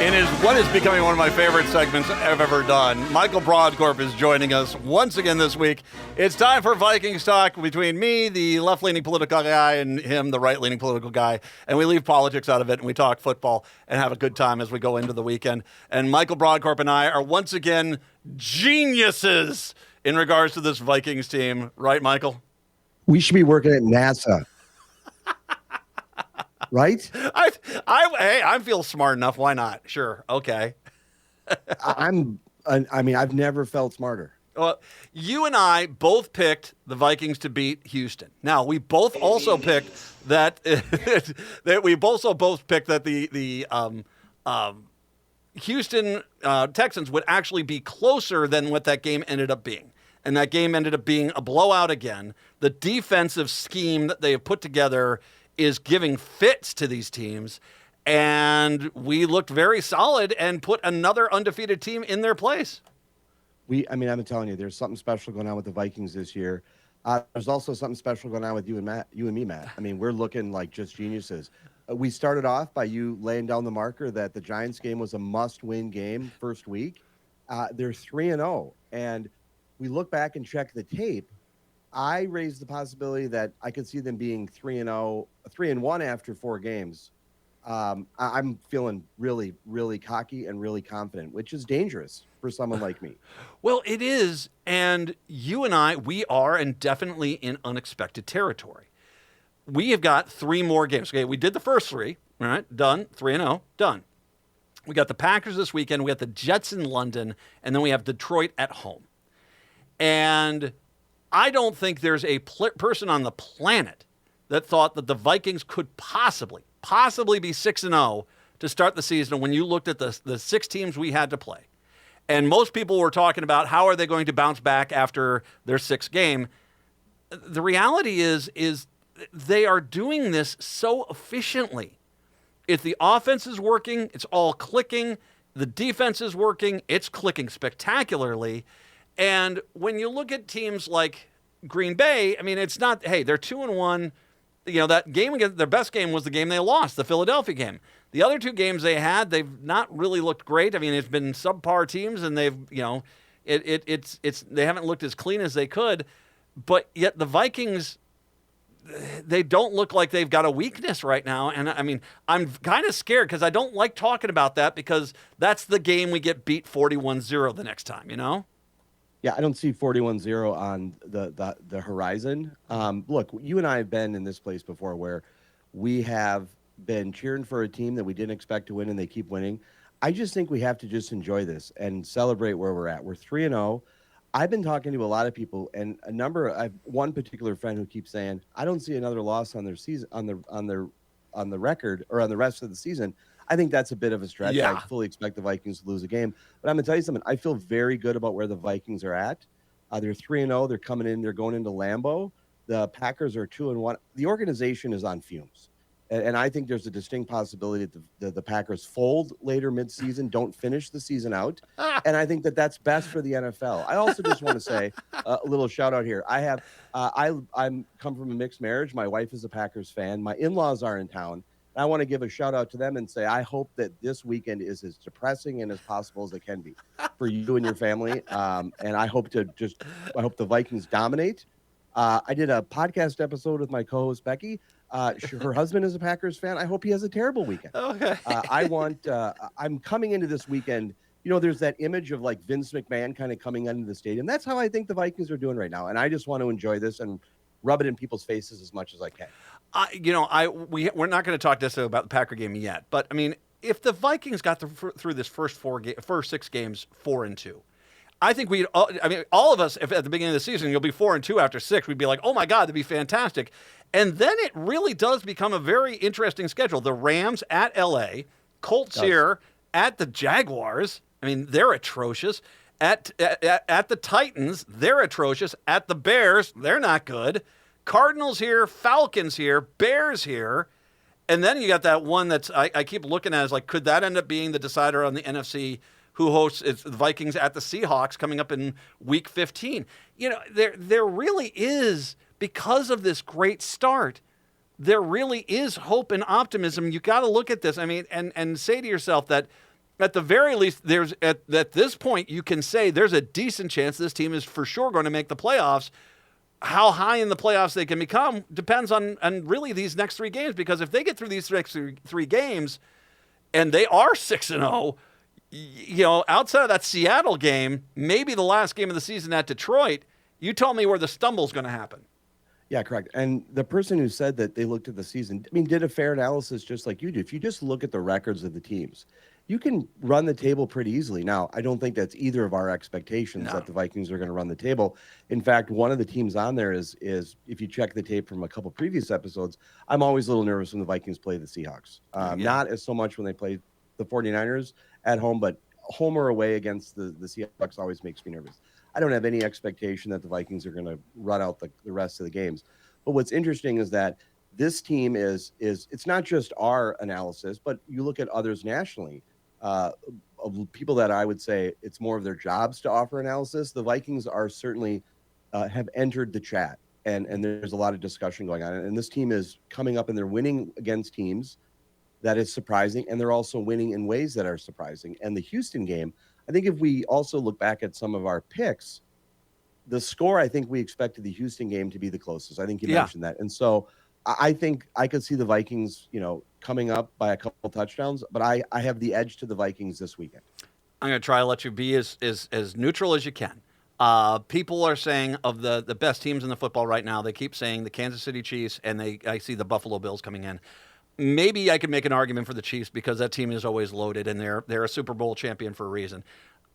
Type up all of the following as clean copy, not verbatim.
In what is becoming one of my favorite segments I've ever done, Michael Brodkorb is joining us once again this week. It's time for Vikings talk between me, the left-leaning political guy, and him, the right-leaning political guy. And we leave politics out of it, and we talk football and have a good time as we go into the weekend. And Michael Brodkorb and I are once again geniuses in regards to this Vikings team. Right, Michael? We should be working at NASA. Right? I feel smart enough. Why not? Sure. Okay. I've never felt smarter. Well, you and I both picked the Vikings to beat Houston. Now, we both also picked that the Houston Texans would actually be closer than what that game ended up being. And that game ended up being a blowout again. The defensive scheme that they have put together is giving fits to these teams, and we looked very solid and put another undefeated team in their place. I've been telling you, there's something special going on with the Vikings this year. There's also something special going on with you and me, Matt. I mean, we're looking like just geniuses. We started off by you laying down the marker that the Giants game was a must-win game first week. They're 3-0, and we look back and check the tape. I raised the possibility that I could see them being 3-1 after 4 games. I'm feeling really, really cocky and really confident, which is dangerous for someone like me. Well, it is. And you and I, we are and definitely in unexpected territory. We have got 3 more games. Okay, we did the first 3, right? Done. 3-0, done. We got the Packers this weekend. We got the Jets in London, and then we have Detroit at home. And I don't think there's a person on the planet that thought that the Vikings could possibly be 6-0 to start the season when you looked at the 6 teams we had to play. And most people were talking about how are they going to bounce back after their 6th game. The reality is they are doing this so efficiently. If the offense is working, it's all clicking. The defense is working, it's clicking spectacularly. And when you look at teams like Green Bay, I mean, it's not, hey, they're 2-1. You know, that game against their best game was the game they lost, the Philadelphia game. The other 2 games they had, they've not really looked great. I mean, it's been subpar teams, and they've, you know, they haven't looked as clean as they could. But yet the Vikings, they don't look like they've got a weakness right now. And I mean, I'm kind of scared because I don't like talking about that because that's the game we get beat 41-0 the next time, you know? Yeah, I don't see 41-0 on the horizon. Look, you and I have been in this place before where we have been cheering for a team that we didn't expect to win, and they keep winning. I just think we have to just enjoy this and celebrate where we're at. We're 3-0. I've been talking to a lot of people, and I've one particular friend who keeps saying, I don't see another loss on their season on the record or on the rest of the season. I think that's a bit of a stretch. Yeah. I fully expect the Vikings to lose a game. But I'm going to tell you something. I feel very good about where the Vikings are at. They're 3-0. They're coming in. They're going into Lambeau. The Packers are 2-1. The organization is on fumes. And I think there's a distinct possibility that the Packers fold later midseason, don't finish the season out. And I think that that's best for the NFL. I also just want to say a little shout out here. I'm come from a mixed marriage. My wife is a Packers fan. My in-laws are in town. I want to give a shout out to them and say, I hope that this weekend is as depressing and as possible as it can be for you and your family. And I hope the Vikings dominate. I did a podcast episode with my co-host Becky. Her husband is a Packers fan. I hope he has a terrible weekend. Okay. I'm coming into this weekend. You know, there's that image of like Vince McMahon kind of coming into the stadium. That's how I think the Vikings are doing right now. And I just want to enjoy this and rub it in people's faces as much as I can. We're not going to talk necessarily about the Packer game yet, but I mean, if the Vikings got through this first 6 games 4-2, I think all of us, if at the beginning of the season you'll be 4-2 after 6, we'd be like, oh my God, that'd be fantastic. And then it really does become a very interesting schedule. The Rams at LA, Colts here at the Jaguars. I mean, they're atrocious. At the Titans, they're atrocious. At the Bears, they're not good. Cardinals here, Falcons here, Bears here. And then you got that one that's I keep looking at as like, could that end up being the decider on the NFC who hosts the Vikings at the Seahawks coming up in week 15? You know, there really is, because of this great start, there really is hope and optimism. You got to look at this. I mean, and say to yourself that at the very least, there's at this point, you can say there's a decent chance this team is for sure going to make the playoffs. How high in the playoffs they can become depends on really these next 3 games, because if they get through these next three games and they are 6-0, outside of that Seattle game, maybe the last game of the season at Detroit, you told me where the stumble's going to happen. Yeah, correct. And the person who said that they looked at the season, did a fair analysis just like you do. If you just look at the records of the teams, you can run the table pretty easily. Now, I don't think that's either of our expectations that the Vikings are going to run the table. In fact, one of the teams on there is if you check the tape from a couple previous episodes, I'm always a little nervous when the Vikings play the Seahawks. Not as so much when they play the 49ers at home, but home or away against the Seahawks always makes me nervous. I don't have any expectation that the Vikings are going to run out the rest of the games. But what's interesting is that this team is it's not just our analysis, but you look at others nationally, of people that I would say it's more of their jobs to offer analysis. The Vikings are certainly have entered the chat, and there's a lot of discussion going on. And this team is coming up and they're winning against teams that is surprising, and they're also winning in ways that are surprising. And the Houston game, I think if we also look back at some of our picks, the score, I think we expected the Houston game to be the closest. I think you mentioned that. And so I think I could see the Vikings, coming up by a couple touchdowns, but I have the edge to the Vikings this weekend. I'm going to try to let you be as neutral as you can. People are saying of the best teams in the football right now, they keep saying the Kansas City Chiefs, and I see the Buffalo Bills coming in. Maybe I could make an argument for the Chiefs because that team is always loaded, and they're a Super Bowl champion for a reason.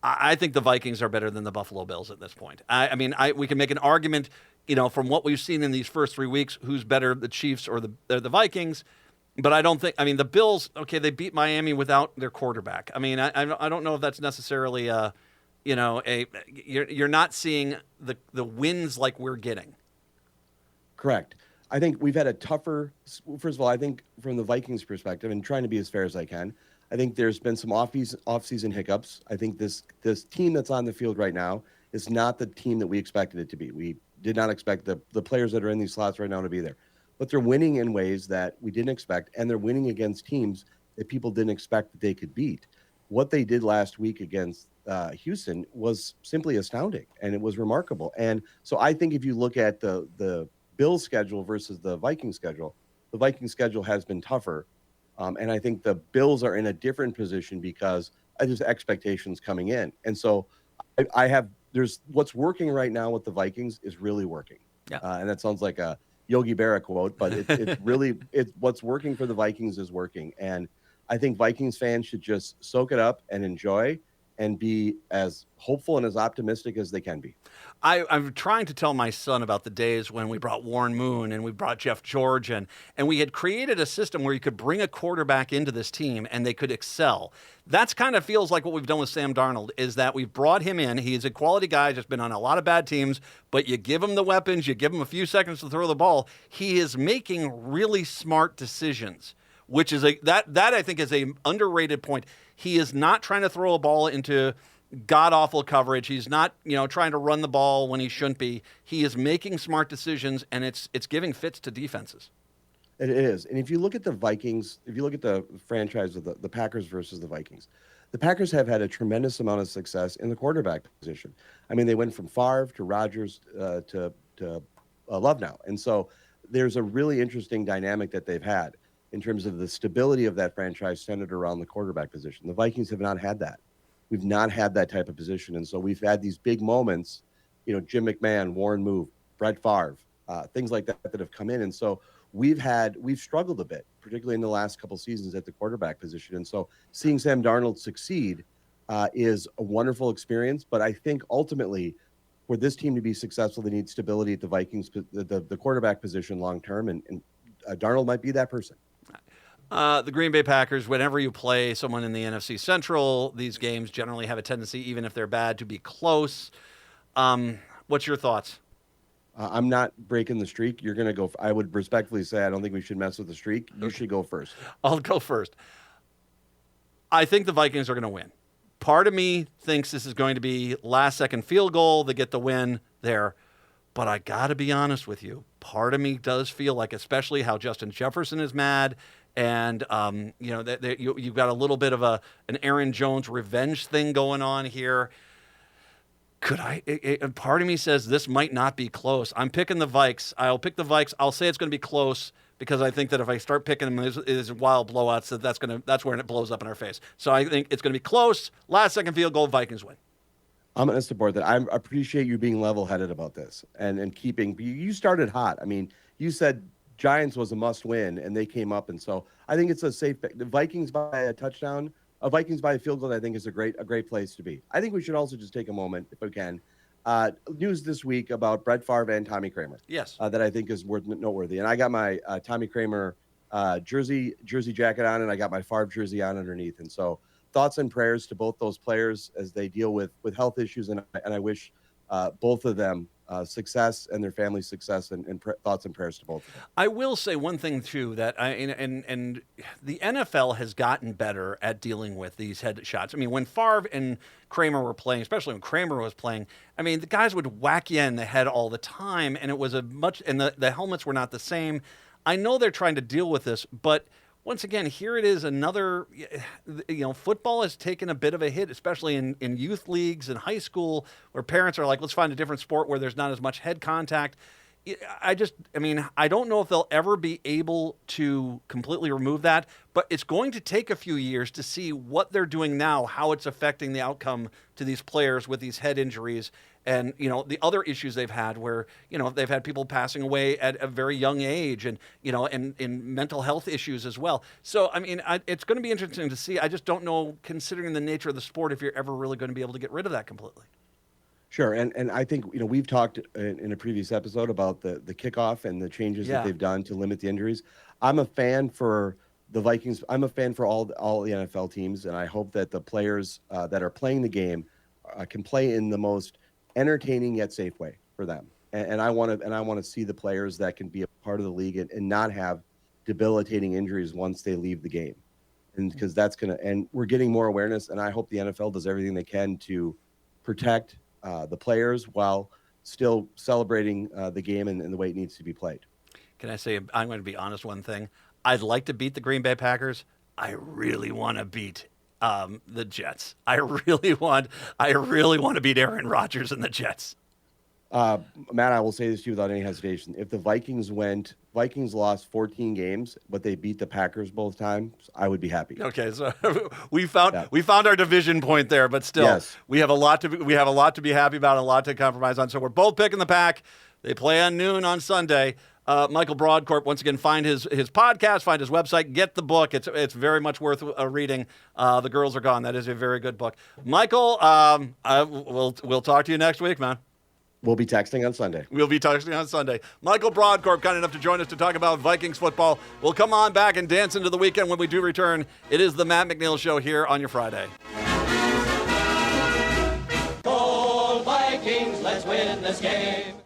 I think the Vikings are better than the Buffalo Bills at this point. We can make an argument, from what we've seen in these first 3 weeks, who's better, the Chiefs or the Vikings. But I don't think. The Bills. Okay, they beat Miami without their quarterback. I don't know if that's necessarily you're not seeing the wins like we're getting. Correct. I think we've had a tougher. First of all, I think from the Vikings' perspective, and trying to be as fair as I can, I think there's been some off-season hiccups. I think this team that's on the field right now is not the team that we expected it to be. We did not expect the players that are in these slots right now to be there. But they're winning in ways that we didn't expect, and they're winning against teams that people didn't expect that they could beat. What they did last week against Houston was simply astounding, and it was remarkable. And so I think if you look at the Bills' schedule versus the Vikings' schedule, the Vikings' schedule has been tougher. And I think the Bills are in a different position because there's expectations coming in. And so there's what's working right now with the Vikings is really working. Yeah. And that sounds like a Yogi Berra quote, but it's what's working for the Vikings is working. And I think Vikings fans should just soak it up and enjoy and be as hopeful and as optimistic as they can be. I'm trying to tell my son about the days when we brought Warren Moon and we brought Jeff George and we had created a system where you could bring a quarterback into this team and they could excel. That's kind of feels like what we've done with Sam Darnold, is that we've brought him in. He's a quality guy, just been on a lot of bad teams, but you give him the weapons, you give him a few seconds to throw the ball. He is making really smart decisions, which is that I think is a underrated point. He is not trying to throw a ball into god-awful coverage. He's not, trying to run the ball when he shouldn't be. He is making smart decisions, and it's giving fits to defenses. It is. And if you look at the Vikings, if you look at the franchise of the Packers versus the Vikings, the Packers have had a tremendous amount of success in the quarterback position. They went from Favre to Rodgers to Love now. And so there's a really interesting dynamic that they've had in terms of the stability of that franchise centered around the quarterback position. The Vikings have not had that. We've not had that type of position. And so we've had these big moments, Jim McMahon, Warren Moon, Brett Favre, things like that have come in. And so we've struggled a bit, particularly in the last couple seasons at the quarterback position. And so seeing Sam Darnold succeed is a wonderful experience. But I think ultimately for this team to be successful, they need stability at the Vikings, the quarterback position long-term. And Darnold might be that person. The Green Bay Packers, whenever you play someone in the NFC Central, these games generally have a tendency, even if they're bad, to be close. What's your thoughts? I'm not breaking the streak. You're going to go. I would respectfully say I don't think we should mess with the streak. You should go first. I'll go first. I think the Vikings are going to win. Part of me thinks this is going to be last-second field goal. They get the win there. But I got to be honest with you. Part of me does feel like, especially how Justin Jefferson is mad, and you've got a little bit of an Aaron Jones revenge thing going on here. Part of me says this might not be close. I'm picking the Vikes. I'll pick the Vikes. I'll say it's going to be close because I think that if I start picking them as wild blowouts, that's where it blows up in our face. So I think it's going to be close. Last second field goal, Vikings win. I'm going to support that. I appreciate you being level-headed about this and keeping. You started hot. I mean, you said Giants was a must-win, and they came up, and so I think it's a safe pick. The Vikings by a touchdown. Vikings by a field goal, I think, is a great place to be. I think we should also just take a moment, if we can. News this week about Brett Favre and Tommy Kramer. Yes. That I think is noteworthy. And I got my Tommy Kramer jersey jacket on, and I got my Favre jersey on underneath. And so thoughts and prayers to both those players as they deal with health issues. And I wish both of them success and their family success, and thoughts and prayers to both of them. I will say one thing too, that and the NFL has gotten better at dealing with these head shots. I mean, when Favre and Kramer were playing, especially when Kramer was playing, I mean, the guys would whack you in the head all the time, and it was the helmets were not the same. I know they're trying to deal with this, but once again, here it is, another, football has taken a bit of a hit, especially in youth leagues and high school, where parents are like, let's find a different sport where there's not as much head contact. I don't know if they'll ever be able to completely remove that, but it's going to take a few years to see what they're doing now, how it's affecting the outcome to these players with these head injuries. And, the other issues they've had where, they've had people passing away at a very young age and mental health issues as well. So, I mean, it's going to be interesting to see. I just don't know, considering the nature of the sport, if you're ever really going to be able to get rid of that completely. Sure. And I think, we've talked in a previous episode about the kickoff and the changes that they've done to limit the injuries. I'm a fan for the Vikings. I'm a fan for all the NFL teams. And I hope that the players that are playing the game can play in the most entertaining yet safe way for them. And I want to see the players that can be a part of the league and not have debilitating injuries once they leave the game. And because and we're getting more awareness, and I hope the NFL does everything they can to protect the players while still celebrating the game and the way it needs to be played. Can I say, I'm going to be honest, one thing. I'd like to beat the Green Bay Packers. I really want to beat the Jets. I really want to beat Aaron Rodgers and the Jets. Matt, I will say this to you without any hesitation. If the Vikings lost 14 games, but they beat the Packers both times, I would be happy. Okay, so we found our division point there, but still, yes. we have a lot to be happy about, and a lot to compromise on. So we're both picking the Pack. They play on noon on Sunday. Michael Brodkorb, once again, find his podcast, find his website, get the book. It's very much worth reading. The Girls Are Gone. That is a very good book. Michael, we'll talk to you next week, man. We'll be texting on Sunday. Michael Brodkorb, kind enough to join us to talk about Vikings football. We'll come on back and dance into the weekend when we do return. It is the Matt McNeil Show here on your Friday. Go Vikings, let's win this game.